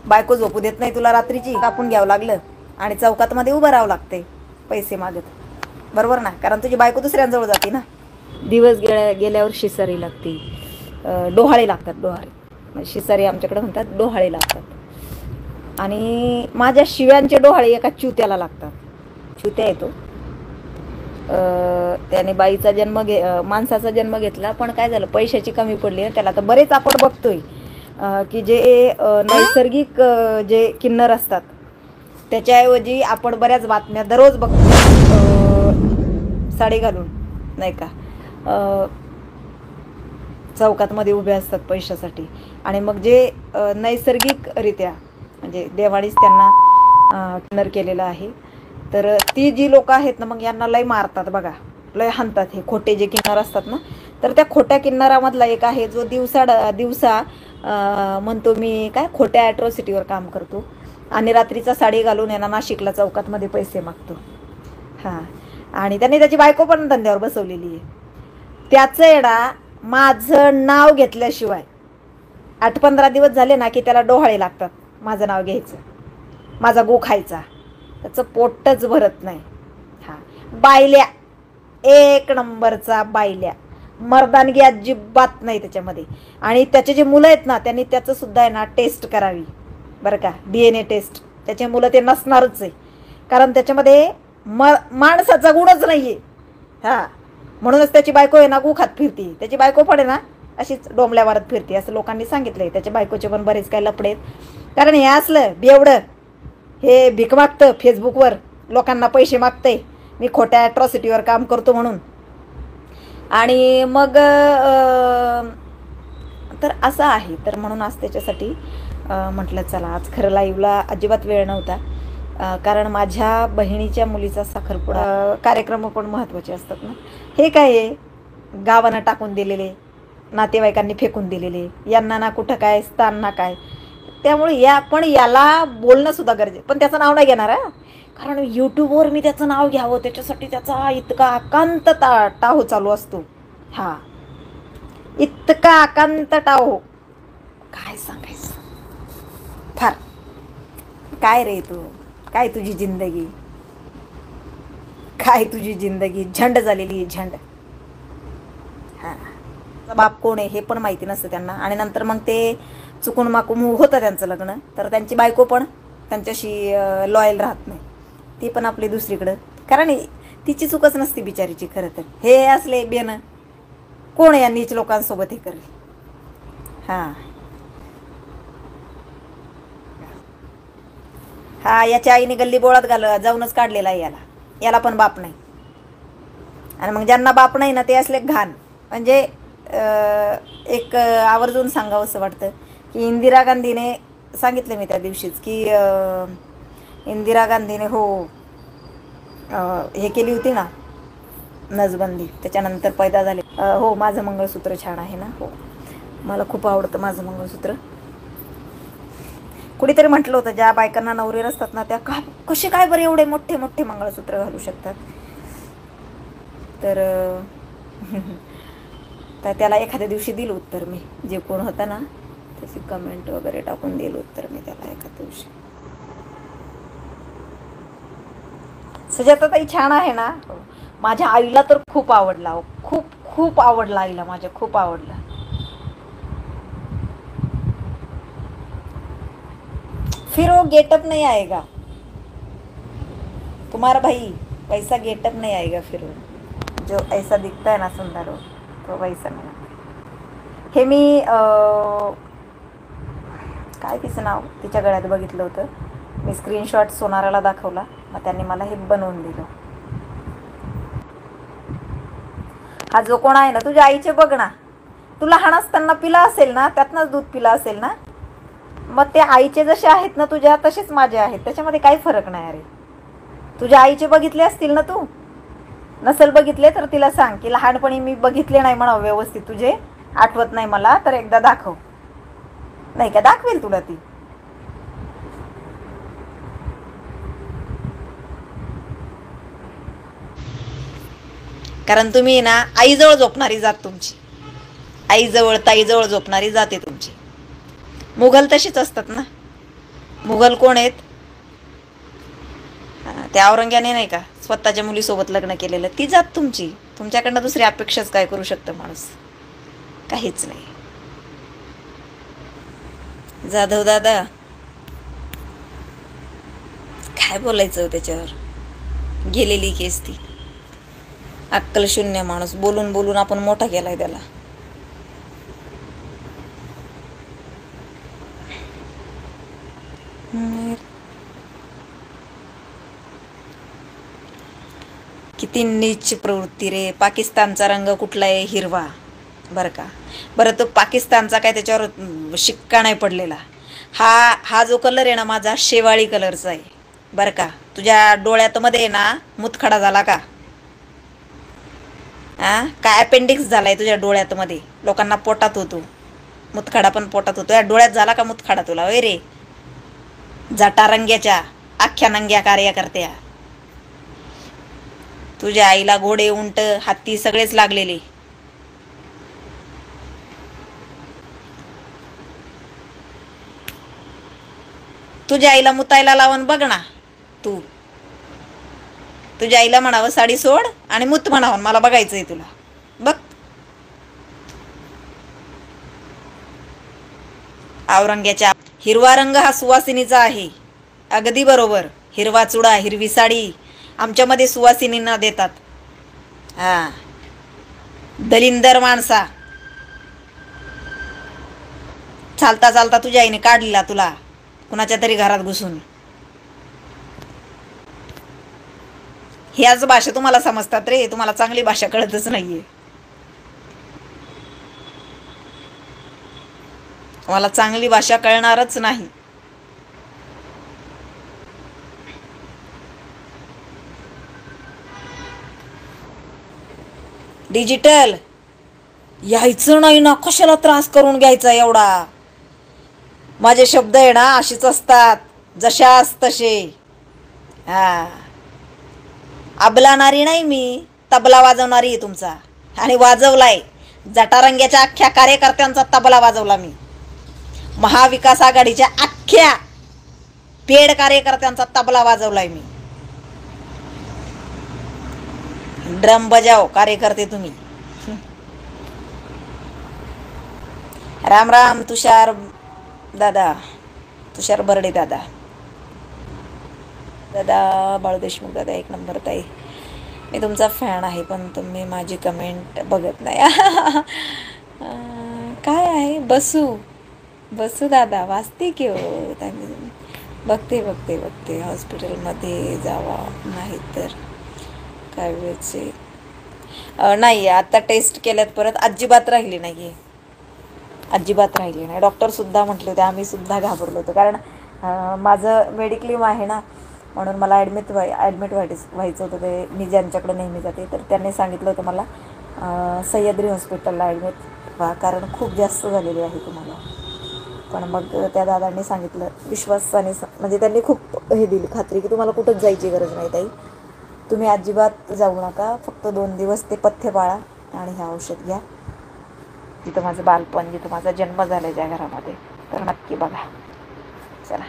बायको झोपू देत नाही तुला, रात्रीची कापून घ्यावं लागलं आणि चौकात मध्ये उभं राहावं लागते पैसे मागत, बरोबर ना? कारण तुझी बायको दुसऱ्यांजवळ जाते ना. दिवस गेल्यावर शिसारी लागते, डोहाळे लागतात, डोहाळे शिसारी आमच्याकडे म्हणतात, डोहाळे लागतात. आणि माझ्या शिव्यांचे डोहाळे एका च्युत्याला लागतात. च्युत्या येतो, त्याने बाईचा जन्म माणसाचा जन्म घेतला, पण काय झालं, पैशाची कमी पडली ना त्याला. तर बरेच आपण बघतोय की जे नैसर्गिक जे किन्नर असतात त्याच्याऐवजी आपण बऱ्याच बातम्या दररोज बघतो, साडी घालून नाही का चौकातमध्ये उभे असतात पैशासाठी. आणि मग जे नैसर्गिकरित्या म्हणजे देवाणीच त्यांना किन्नर केलेलं आहे, तर ती जी लोक आहेत ना मग यांना लय मारतात बघा, लय हाणतात. हे खोटे जे किन्नर असतात ना, तर त्या खोट्या किन्नरामधला एक आहे जो दिवसा म्हणतो मी काय खोट्या ॲट्रॉसिटीवर काम करतो आणि रात्रीचा साडी घालून यांना नाशिकला चौकातमध्ये पैसे मागतो. हां, आणि त्याने त्याची बायको पण धंद्यावर बसवलेली आहे. त्याचं येडा माझं नाव घेतल्याशिवाय 8-15 दिवस झाले ना की त्याला डोहाळे लागतात. माझं नाव घ्यायचं, माझा गो खायचा, त्याचं पोटच भरत नाही. हां, बायल्या एक नंबरचा बायल्या, मर्दानगी अजिबात नाही त्याच्यामध्ये. आणि त्याचे जे मुलं आहेत ना त्यांनी त्याचं सुद्धा आहे ना टेस्ट करावी बरं का, DNA टेस्ट. त्याचे मुलं ते नसणारच आहे, कारण त्याच्यामध्ये माणसाचा गुणच नाही आहे. हां, म्हणूनच त्याची बायको आहे ना गु खात फिरती. त्याची बायको पण आहे ना अशीच डोंबल्या मारत फिरते असं लोकांनी सांगितलंय. त्याच्या बायकोचे पण बरेच काय लफडे आहेत, कारण हे असलं बेवडं हे भीक मागतं फेसबुकवर, लोकांना पैसे मागतंय मी खोट्या ॲट्रॉसिटीवर काम करतो म्हणून. आणि मग तर असं आहे. तर म्हणून आज त्याच्यासाठी म्हटलं चला आज खरं लाईव्हला अजिबात वेळ नव्हता, कारण माझ्या बहिणीच्या मुलीचा साखरपुडा कार्यक्रम पण महत्त्वाचे असतात ना. हे काय आहे, गावानं टाकून दिलेले, नातेवाईकांनी फेकून दिलेले, यांना ना कुठं काय स्थान ना काय. त्यामुळे पण याला बोलणं सुद्धा गरजेचं. पण त्याचं नाव नाही घेणार हा, कारण यूट्यूबवर मी त्याचं नाव घ्यावं त्याच्यासाठी त्याचा इतका आकांत टाहो चालू असतो. हा, इतका आकांत टाहो काय सांगायचं. फार काय रे तू, काय तुझी जिंदगी, काय तुझी जिंदगी झंड झालेली झंड. हा, बाप कोण आहे हे पण माहिती नसतं त्यांना. आणि नंतर मग ते चुकून माकून होतं त्यांचं लग्न, तर त्यांची बायको पण त्यांच्याशी लॉयल राहत नाही, ती पण आपली दुसरीकडं. कारण तिची चूकच नसती बिचारीची खरं तर. हे असले बेन कोण या नीच लोकांसोबत हे करेल. हां हा, याच्या आईने गल्ली बोळात जाऊनच काढलेला आहे याला पण बाप नाही. आणि मग ज्यांना बाप नाही ना ते असले घाण. म्हणजे एक आवर्जून सांगावं असं वाटतं की इंदिरा गांधीने सांगितलं मी त्या दिवशीच की इंदिरा गांधीने हे केली होती ना नसबंदी, त्याच्यानंतर पैदा झाले. हो, माझं मंगळसूत्र छान आहे ना. हो, मला खूप आवडतं माझं मंगळसूत्र. कुणीतरी म्हटलं होतं ज्या बायकांना नवरे नसतात ना त्या कसे काय बरे एवढे मोठे मोठे मंगळसूत्र घालू शकतात. तर त्याला एखाद्या दिवशी दिलं उत्तर मी, जे कोण होता ना त्याची कमेंट वगैरे टाकून दिलं उत्तर मी त्याला एखाद्या दिवशी. सुजाताताई छान आहे ना. माझ्या आईला तर खूप आवडला, खूप खूप आवडला आईला माझ्या, खूप आवडला. फिर वो गेटअप नहीं आएगा तुम्हारा भाई, वैसा गेटअप नहीं आएगा फिर वो, जो ऐसा दिखता है ना सुंदर हो तो वैसा नहीं. हे मी काय तिचं नाव तिच्या गळ्यात बघितलं होतं मी, स्क्रीनशॉट सोनाराला दाखवला, मग त्यांनी मला हे बनवून दिलं. हा जो कोण आहे ना तुझ्या आईचे बघ ना, तू लहान असताना पिला असेल ना, त्यातनंच दूध पिला असेल ना, मग ते आईचे जसे आहेत ना तुझ्या तसेच माझे आहेत, त्याच्यामध्ये काही फरक नाही. अरे तुझ्या आईचे बघितले असतील ना, तू नसेल बघितले तर तिला सांग की लहानपणी मी बघितले नाही म्हणा व्यवस्थित, तुझे आठवत नाही मला, तर एकदा दाखव. नाही का दाखवेल तुला ती. कारण तुम्ही ना आईजवळ झोपणारी जात तुमची, आईजवळ ताईजवळ झोपणारी जाते तुमची. मुघल तशीच असतात ना, मुघल कोण आहेत? त्या औरंग्याने नाही का स्वतःच्या मुलीसोबत लग्न केलेलं, ती जात तुमची. तुमच्याकडनं दुसरी अपेक्षाच काय करू शकतं माणूस? काहीच नाही. जाधव दादा काय बोलायचं त्याच्यावर? गेलेली केस ती. अक्कल शून्य माणूस. बोलून बोलून आपण मोठा केलाय त्याला. किती नीच प्रवृत्ती रे. पाकिस्तानचा रंग कुठला आहे? हिरवा. बरं का. बरं, तो पाकिस्तानचा काय त्याच्यावर शिक्का नाही पडलेला. हा जो कलर आहे ना माझा, शेवाळी कलरचा आहे बरं का. तुझ्या डोळ्यात मध्ये आहे ना मुतखडा झाला का? काय अपेंडिक्स झालाय तुझ्या डोळ्यात मध्ये? लोकांना पोटात होतो मुतखडा, पण पोटात होतो. या डोळ्यात झाला का मुतखडा तुला? वय रे जटारंग्याच्या अख्ख्या नंग्या कार्यकर्त्या. तुझ्या आईला घोडे, उंट, हत्ती सगळेच लागलेले. तुझ्या आईला मुतायला लावून बघ ना तू. तुझ्या आईला म्हणावं साडी सोड आणि मुत म्हणावं, मला बघायचंय तुला. बघ. औरंग्याच्या. हिरवा रंग हा सुवासिनीचा आहे. अगदी बरोबर. हिरवा चुडा, हिरवी साडी आमच्यामध्ये सुवासिनींना देतात. हा, दलिंदर माणसा. चालता चालता तुझ्या आईने काढलेला तुला कुणाच्या तरी घरात घुसून. ह्याच भाषा तुम्हाला समजतात रे. तुम्हाला चांगली भाषा कळतच नाहीये. तुम्हाला चांगली भाषा कळणारच नाही. डिजिटल यायचं नाही ना, कशाला त्रास करून घ्यायचा एवढा? माझे शब्द आहे ना अशीच असतात, जशास तसे. हा, अबलाणारी नाही मी, तबला वाजवणारी आहे तुमचा. आणि वाजवलाय. जटारंग्याच्या अख्ख्या कार्यकर्त्यांचा तबला वाजवला मी. महाविकास आघाडीच्या अख्ख्या पेड कार्यकर्त्यांचा तबला वाजवलाय मी. ड्रम बजाव कार्यकर्ते तुम्ही. राम राम तुषार दादा, तुषार बर्डे दादा. दादा बाळू देशमुख दादा एक नंबर ताई. मी तुमचा फॅन आहे पण तुम्ही माझी कमेंट बघत नाही. काय आहे? बसू दादा वाचते की हो. बघते हॉस्पिटलमध्ये जावा नाही तर काय वेळचे नाही. आता टेस्ट केल्यात परत. अजिबात राहिली नाही. डॉक्टरसुद्धा म्हटले होते, आम्हीसुद्धा घाबरलो होतो. कारण माझं मेडिक्लेम आहे ना, म्हणून मला ॲडमिट व्हायचं होतं. ते मी ज्यांच्याकडे नेहमी जाते तर त्यांनी सांगितलं होतं मला सह्याद्री हॉस्पिटलला ॲडमिट व्हा, कारण खूप जास्त झालेली आहे तुम्हाला. पण मग त्या दादांनी सांगितलं विश्वासाने, म्हणजे त्यांनी खूप हे दिली खात्री, की तुम्हाला कुठंच जायची गरज नाही ताई, तुम्ही अजिबात जाऊ नका, फक्त 2 दिवस ते पथ्य पाळा आणि हे औषध घ्या. जिथं माझं बालपण, जिथं माझा जन्म झाला ज्या घरामध्ये, तर नक्की बघा. चला.